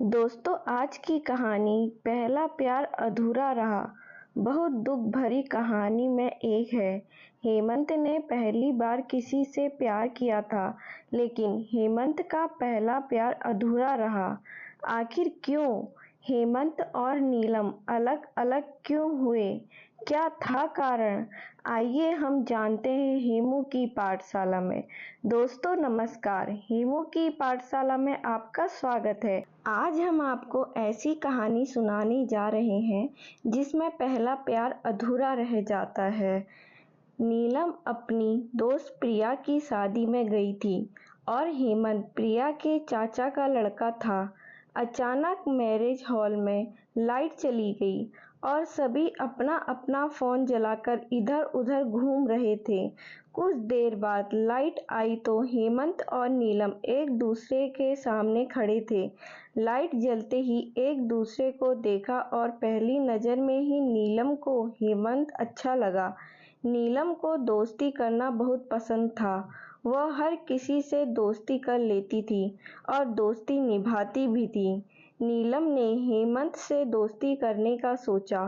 दोस्तों, आज की कहानी पहला प्यार अधूरा रहा। बहुत दुख भरी कहानी में एक है। हेमंत ने पहली बार किसी से प्यार किया था, लेकिन हेमंत का पहला प्यार अधूरा रहा। आखिर क्यों? हेमंत और नीलम अलग अलग क्यों हुए? क्या था कारण? आइए हम जानते हैं हेमू की पाठशाला में। दोस्तों नमस्कार, हेमू की पाठशाला में आपका स्वागत है। आज हम आपको ऐसी कहानी सुनाने जा रहे हैं जिसमें पहला प्यार अधूरा रह जाता है। नीलम अपनी दोस्त प्रिया की शादी में गई थी और हेमंत प्रिया के चाचा का लड़का था। अचानक मैरिज हॉल में लाइट चली गई और सभी अपना अपना फोन जलाकर इधर उधर घूम रहे थे। कुछ देर बाद लाइट आई तो हेमंत और नीलम एक दूसरे के सामने खड़े थे। लाइट जलते ही एक दूसरे को देखा और पहली नज़र में ही नीलम को हेमंत अच्छा लगा। नीलम को दोस्ती करना बहुत पसंद था। वह हर किसी से दोस्ती कर लेती थी और दोस्ती निभाती भी थी। नीलम ने हेमंत से दोस्ती करने का सोचा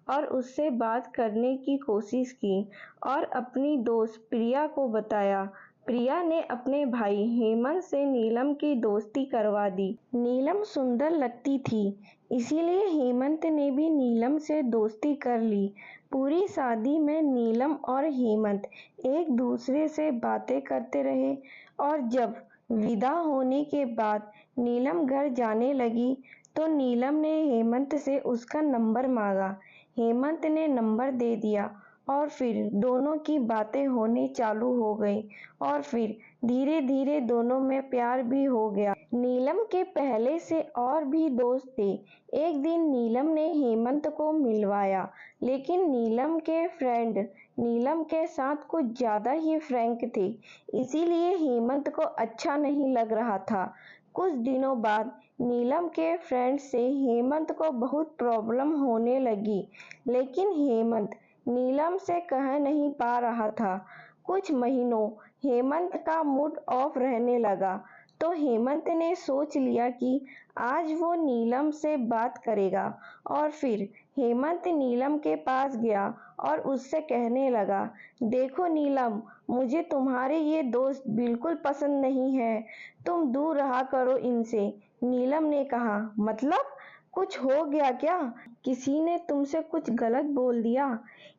और उससे बात करने की कोशिश की और अपनी दोस्त प्रिया को बताया। प्रिया ने अपने भाई हेमंत से नीलम की दोस्ती करवा दी। नीलम सुंदर लगती थी, इसीलिए हेमंत ने भी नीलम से दोस्ती कर ली। पूरी शादी में नीलम और हेमंत एक दूसरे से बातें करते रहे और जब विदा होने के बाद नीलम घर जाने लगी तो नीलम ने हेमंत से उसका नंबर मांगा। हेमंत ने नंबर दे दिया और फिर दोनों की बातें होनी चालू हो गई और फिर धीरे धीरे दोनों में प्यार भी हो गया। नीलम के पहले से और भी दोस्त थे। एक दिन नीलम ने हेमंत को मिलवाया, लेकिन नीलम के फ्रेंड नीलम के साथ कुछ ज्यादा ही फ्रैंक थे, इसीलिए हेमंत को अच्छा नहीं लग रहा था। कुछ दिनों बाद नीलम के फ्रेंड से हेमंत को बहुत प्रॉब्लम होने लगी, लेकिन हेमंत नीलम से कह नहीं पा रहा था। कुछ महीनों हेमंत का मूड ऑफ रहने लगा, तो हेमंत ने सोच लिया कि आज वो नीलम से बात करेगा और फिर हेमंत नीलम के पास गया और उससे कहने लगा, देखो नीलम, मुझे तुम्हारे ये दोस्त बिल्कुल पसंद नहीं है, तुम दूर रहा करो इनसे। नीलम ने कहा, मतलब कुछ हो गया क्या? किसी ने तुमसे कुछ गलत बोल दिया?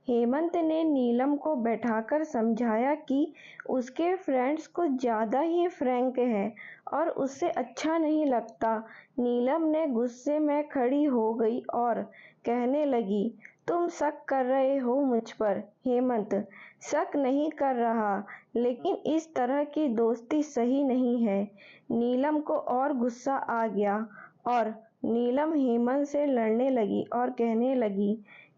हेमंत ने नीलम को बैठाकर समझाया कि उसके फ्रेंड्स कुछ ज्यादा ही फ्रैंक हैं और उससे अच्छा नहीं लगता। नीलम ने गुस्से में खड़ी हो गई और कहने लगी, तुम शक कर रहे हो मुझ पर? हेमंत, शक नहीं कर रहा, लेकिन इस तरह की दोस्ती सही नहीं है। नीलम को और गुस्सा आ गया और नीलम हेमंत से लड़ने लगी और कहने लगी,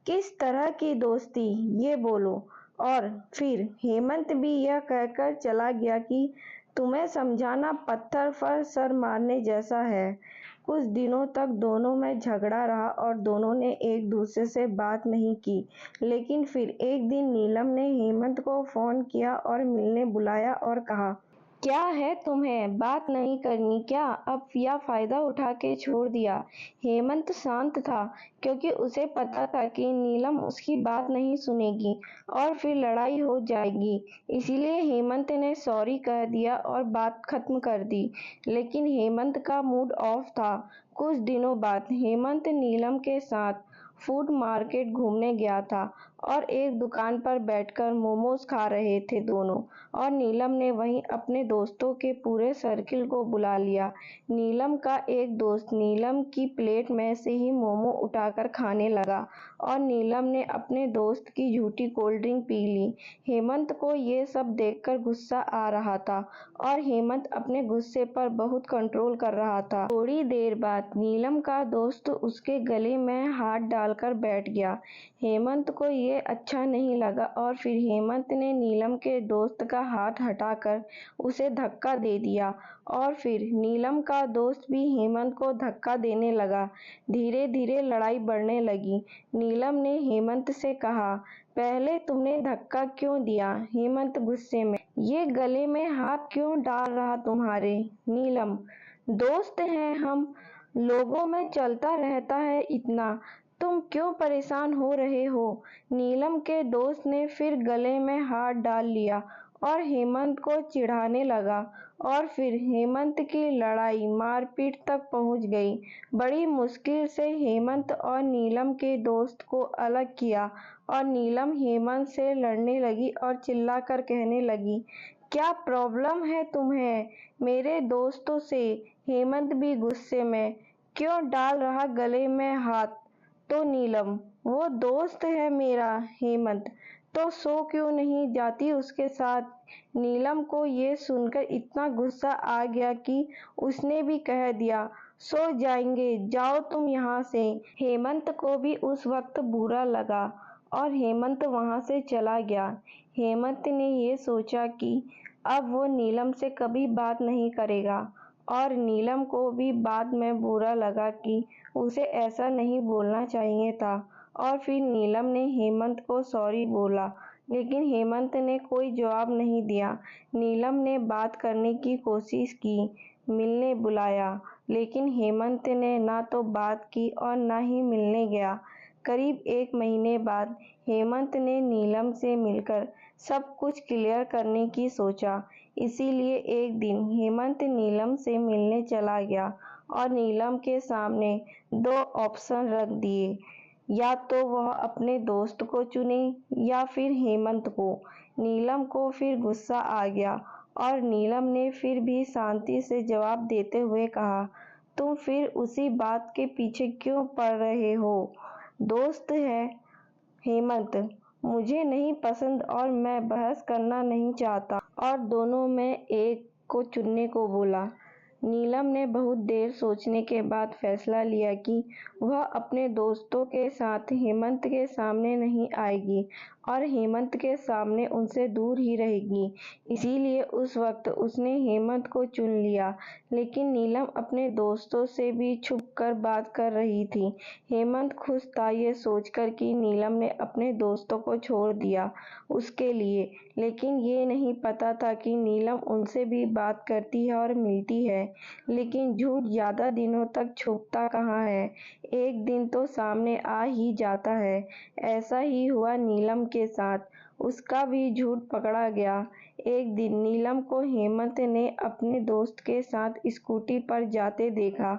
किस तरह की दोस्ती, ये बोलो। और फिर हेमंत भी यह कहकर चला गया कि तुम्हें समझाना पत्थर पर सर मारने जैसा है। कुछ दिनों तक दोनों में झगड़ा रहा और दोनों ने एक दूसरे से बात नहीं की, लेकिन फिर एक दिन नीलम ने हेमंत को फोन किया और मिलने बुलाया और कहा, क्या है तुम्हें, बात नहीं करनी क्या अब, या फायदा उठा के छोड़ दिया? हेमंत शांत था क्योंकि उसे पता था कि नीलम उसकी बात नहीं सुनेगी और फिर लड़ाई हो जाएगी, इसीलिए हेमंत ने सॉरी कह दिया और बात खत्म कर दी। लेकिन हेमंत का मूड ऑफ था। कुछ दिनों बाद हेमंत नीलम के साथ फूड मार्केट घूमने गया था और एक दुकान पर बैठकर मोमोज खा रहे थे दोनों, और नीलम ने वहीं अपने दोस्तों के पूरे सर्किल को बुला लिया। नीलम का एक दोस्त नीलम की प्लेट में से ही मोमो उठाकर खाने लगा और नीलम ने अपने दोस्त की झूठी कोल्ड ड्रिंक पी ली। हेमंत को ये सब देखकर गुस्सा आ रहा था और हेमंत अपने गुस्से पर बहुत कंट्रोल कर रहा था। थोड़ी देर बाद नीलम का दोस्त उसके गले में हाथ डालकर बैठ गया। हेमंत को ये अच्छा नहीं लगा और फिर हेमंत ने नीलम के दोस्त का हाथ हटाकर उसे धक्का दे दिया और फिर नीलम का दोस्त भी हेमंत को धक्का देने लगा। धीरे धीरे लड़ाई बढ़ने लगी। नीलम ने हेमंत से कहा, पहले तुमने धक्का क्यों दिया? हेमंत गुस्से में, ये गले में हाथ क्यों डाल रहा तुम्हारे? नीलम, दोस्त हैं हम, लोगों में चलता रहता है इतना, तुम क्यों परेशान हो रहे हो? नीलम के दोस्त ने फिर गले में हाथ डाल लिया और हेमंत को चिढ़ाने लगा और फिर हेमंत की लड़ाई मारपीट तक पहुंच गई। बड़ी मुश्किल से हेमंत और नीलम के दोस्त को अलग किया और नीलम हेमंत से लड़ने लगी और चिल्लाकर कहने लगी, क्या प्रॉब्लम है तुम्हें मेरे दोस्तों से? हेमंत भी गुस्से में, क्यों डाल रहा गले में हाथ? तो नीलम, वो दोस्त है मेरा हेमंत, तो सो क्यों नहीं जाती उसके साथ? नीलम को ये सुनकर इतना गुस्सा आ गया कि उसने भी कह दिया, सो जाएंगे, जाओ तुम यहाँ से। हेमंत को भी उस वक्त बुरा लगा और हेमंत वहाँ से चला गया। हेमंत ने ये सोचा कि अब वो नीलम से कभी बात नहीं करेगा और नीलम को भी बाद में बुरा लगा कि उसे ऐसा नहीं बोलना चाहिए था और फिर नीलम ने हेमंत को सॉरी बोला, लेकिन हेमंत ने कोई जवाब नहीं दिया। नीलम ने बात करने की कोशिश की, मिलने बुलाया, लेकिन हेमंत ने ना तो बात की और ना ही मिलने गया। करीब 1 महीने बाद हेमंत ने नीलम से मिलकर सब कुछ क्लियर करने की सोचा। इसीलिए एक दिन हेमंत नीलम से मिलने चला गया और नीलम के सामने 2 ऑप्शन रख दिए, या तो वह अपने दोस्त को चुने या फिर हेमंत को। नीलम को फिर गुस्सा आ गया और नीलम ने फिर भी शांति से जवाब देते हुए कहा, तुम फिर उसी बात के पीछे क्यों पड़ रहे हो? दोस्त है हेमंत, मुझे नहीं पसंद और मैं बहस करना नहीं चाहता, और दोनों में एक को चुनने को बोला। नीलम ने बहुत देर सोचने के बाद फैसला लिया कि वह अपने दोस्तों के साथ हेमंत के सामने नहीं आएगी और हेमंत के सामने उनसे दूर ही रहेगी। इसीलिए उस वक्त उसने हेमंत को चुन लिया, लेकिन नीलम अपने दोस्तों से भी छुपकर बात कर रही थी। हेमंत खुश था ये सोचकर कि नीलम ने अपने दोस्तों को छोड़ दिया उसके लिए, लेकिन ये नहीं पता था कि नीलम उनसे भी बात करती है और मिलती है। लेकिन झूठ ज्यादा दिनों तक छुपता कहाँ है, एक दिन तो सामने आ ही जाता है। ऐसा ही हुआ नीलम के साथ, उसका भी झूठ पकड़ा गया। एक दिन नीलम को हेमंत ने अपने दोस्त के साथ स्कूटी पर जाते देखा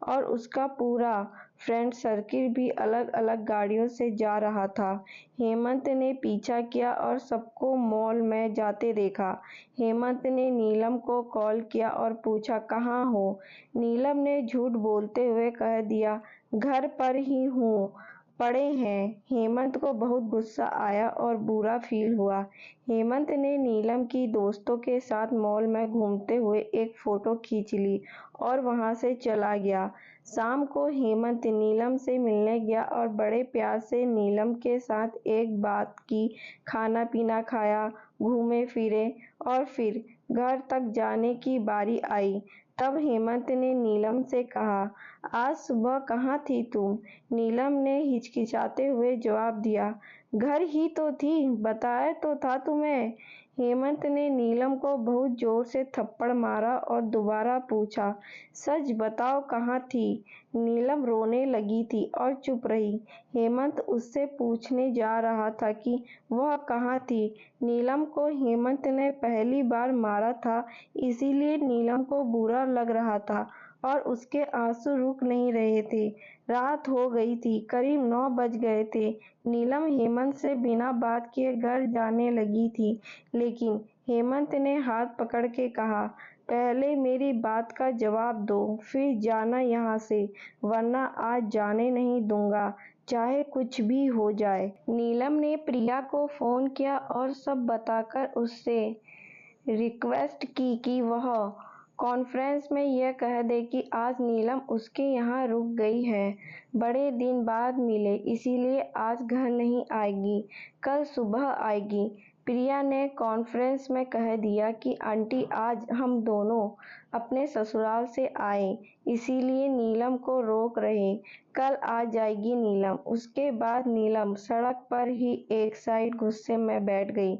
और उसका पूरा फ्रेंड सर्किल भी अलग अलग गाड़ियों से जा रहा था। हेमंत ने पीछा किया और सबको मॉल में जाते देखा। हेमंत ने नीलम को कॉल किया और पूछा, कहाँ हो? नीलम ने झूठ बोलते हुए कह दिया, घर पर ही हूँ, पड़े हैं। हेमंत को बहुत गुस्सा आया और बुरा फील हुआ। हेमंत ने नीलम की दोस्तों के साथ मॉल में घूमते हुए एक फोटो खींच ली और वहां से चला गया। शाम को हेमंत नीलम से मिलने गया और बड़े प्यार से नीलम के साथ एक बात की, खाना पीना खाया, घूमे फिरे और फिर घर तक जाने की बारी आई। तब हेमंत ने नीलम से कहा, आज सुबह कहाँ थी तुम? नीलम ने हिचकिचाते हुए जवाब दिया, घर ही तो थी, बताया तो था तुम्हें। हेमंत ने नीलम को बहुत जोर से थप्पड़ मारा और दोबारा पूछा, सच बताओ कहाँ थी? नीलम रोने लगी थी और चुप रही। हेमंत उससे पूछने जा रहा था कि वह कहाँ थी। नीलम को हेमंत ने पहली बार मारा था, इसीलिए नीलम को बुरा लग रहा था और उसके आंसू रुक नहीं रहे थे। रात हो गई थी, करीब 9 बज गए थे। नीलम हेमंत से बिना बात किए घर जाने लगी थी, लेकिन हेमंत ने हाथ पकड़ के कहा, पहले मेरी बात का जवाब दो, फिर जाना यहाँ से, वरना आज जाने नहीं दूंगा, चाहे कुछ भी हो जाए। नीलम ने प्रिया को फोन किया और सब बताकर उससे रिक्वेस्ट की कि वह कॉन्फ्रेंस में यह कह दे कि आज नीलम उसके यहाँ रुक गई है, बड़े दिन बाद मिले, इसीलिए आज घर नहीं आएगी, कल सुबह आएगी। प्रिया ने कॉन्फ्रेंस में कह दिया कि आंटी आज हम दोनों अपने ससुराल से आए, इसीलिए नीलम को रोक रहे। कल आ जाएगी नीलम। उसके बाद नीलम सड़क पर ही एक साइड गुस्से में बैठ गई।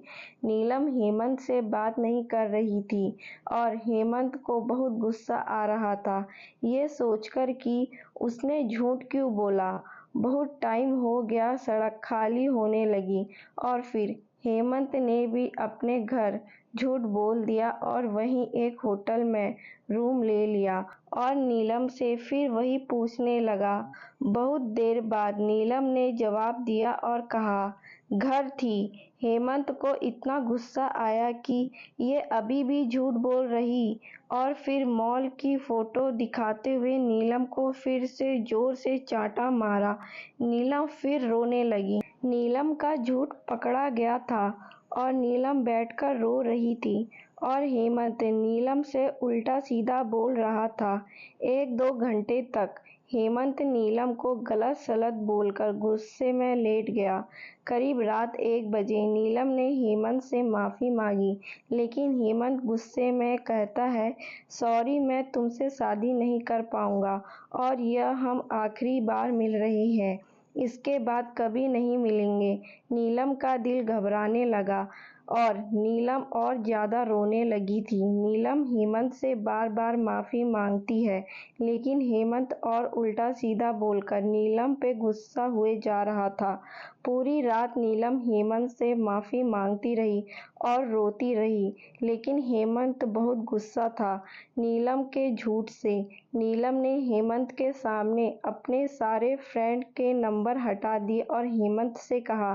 नीलम हेमंत से बात नहीं कर रही थी और हेमंत को बहुत गुस्सा आ रहा था, ये सोचकर कि उसने झूठ क्यों बोला। बहुत टाइम हो गया, सड़क खाली होने लगी और फिर हेमंत ने भी अपने घर झूठ बोल दिया और वहीं एक होटल में रूम ले लिया और नीलम से फिर वही पूछने लगा। बहुत देर बाद नीलम ने जवाब दिया और कहा, घर थी। हेमंत को इतना गुस्सा आया कि ये अभी भी झूठ बोल रही और फिर मॉल की फोटो दिखाते हुए नीलम को फिर से जोर से चांटा मारा। नीलम फिर रोने लगी। नीलम का झूठ पकड़ा गया था और नीलम बैठकर रो रही थी और हेमंत नीलम से उल्टा सीधा बोल रहा था। 1-2 घंटे तक हेमंत नीलम को गलत सलत बोलकर गुस्से में लेट गया। करीब रात 1 बजे नीलम ने हेमंत से माफ़ी मांगी, लेकिन हेमंत गुस्से में कहता है, सॉरी, मैं तुमसे शादी नहीं कर पाऊंगा और यह हम आखिरी बार मिल रहे हैं, इसके बाद कभी नहीं मिलेंगे। नीलम का दिल घबराने लगा और नीलम और ज़्यादा रोने लगी थी। नीलम हेमंत से बार बार माफ़ी मांगती है, लेकिन हेमंत और उल्टा सीधा बोलकर नीलम पे गुस्सा हुए जा रहा था। पूरी रात नीलम हेमंत से माफ़ी मांगती रही और रोती रही, लेकिन हेमंत बहुत गुस्सा था नीलम के झूठ से। नीलम ने हेमंत के सामने अपने सारे फ्रेंड के नंबर हटा दिए और हेमंत से कहा,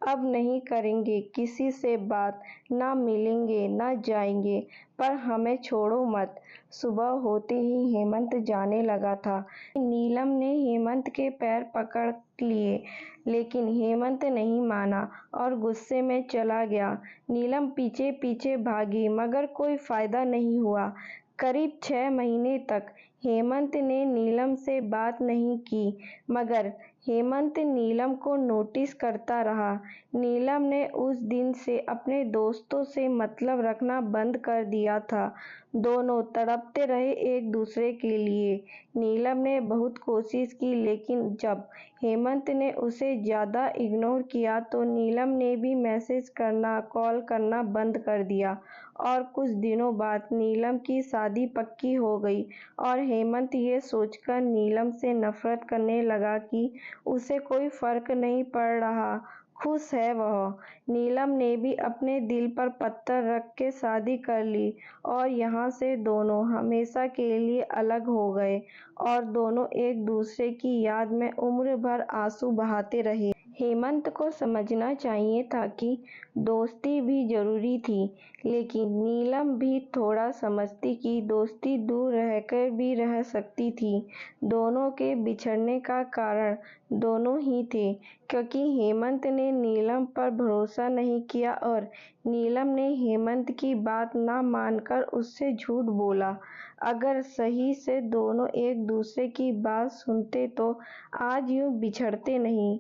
अब नहीं करेंगे किसी से बात, ना मिलेंगे ना जाएंगे, पर हमें छोड़ो मत। सुबह होते ही हेमंत जाने लगा था। नीलम ने हेमंत के पैर पकड़ लिए, लेकिन हेमंत नहीं माना और गुस्से में चला गया। नीलम पीछे पीछे भागी, मगर कोई फायदा नहीं हुआ। करीब 6 महीने तक हेमंत ने नीलम से बात नहीं की, मगर हेमंत नीलम को नोटिस करता रहा। नीलम ने उस दिन से अपने दोस्तों से मतलब रखना बंद कर दिया था। दोनों तड़पते रहे एक दूसरे के लिए। नीलम ने बहुत कोशिश की, लेकिन जब हेमंत ने उसे ज़्यादा इग्नोर किया तो नीलम ने भी मैसेज करना, कॉल करना बंद कर दिया और कुछ दिनों बाद नीलम की शादी पक्की हो गई और हेमंत ये सोचकर नीलम से नफरत करने लगा कि उसे कोई फर्क नहीं पड़ रहा, खुश है वह। नीलम ने भी अपने दिल पर पत्थर रख के शादी कर ली और यहाँ से दोनों हमेशा के लिए अलग हो गए और दोनों एक दूसरे की याद में उम्र भर आंसू बहाते रहे। हेमंत को समझना चाहिए था कि दोस्ती भी जरूरी थी, लेकिन नीलम भी थोड़ा समझती कि दोस्ती दूर रहकर भी रह सकती थी। दोनों के बिछड़ने का कारण दोनों ही थे, क्योंकि हेमंत ने नीलम पर भरोसा नहीं किया और नीलम ने हेमंत की बात ना मानकर उससे झूठ बोला। अगर सही से दोनों एक दूसरे की बात सुनते तो आज यूं बिछड़ते नहीं।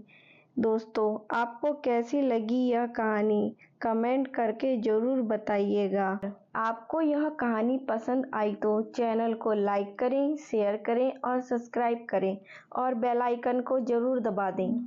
दोस्तों, आपको कैसी लगी यह कहानी? कमेंट करके ज़रूर बताइएगा। आपको यह कहानी पसंद आई तो चैनल को लाइक करें, शेयर करें और सब्सक्राइब करें और बेल आइकन को ज़रूर दबा दें।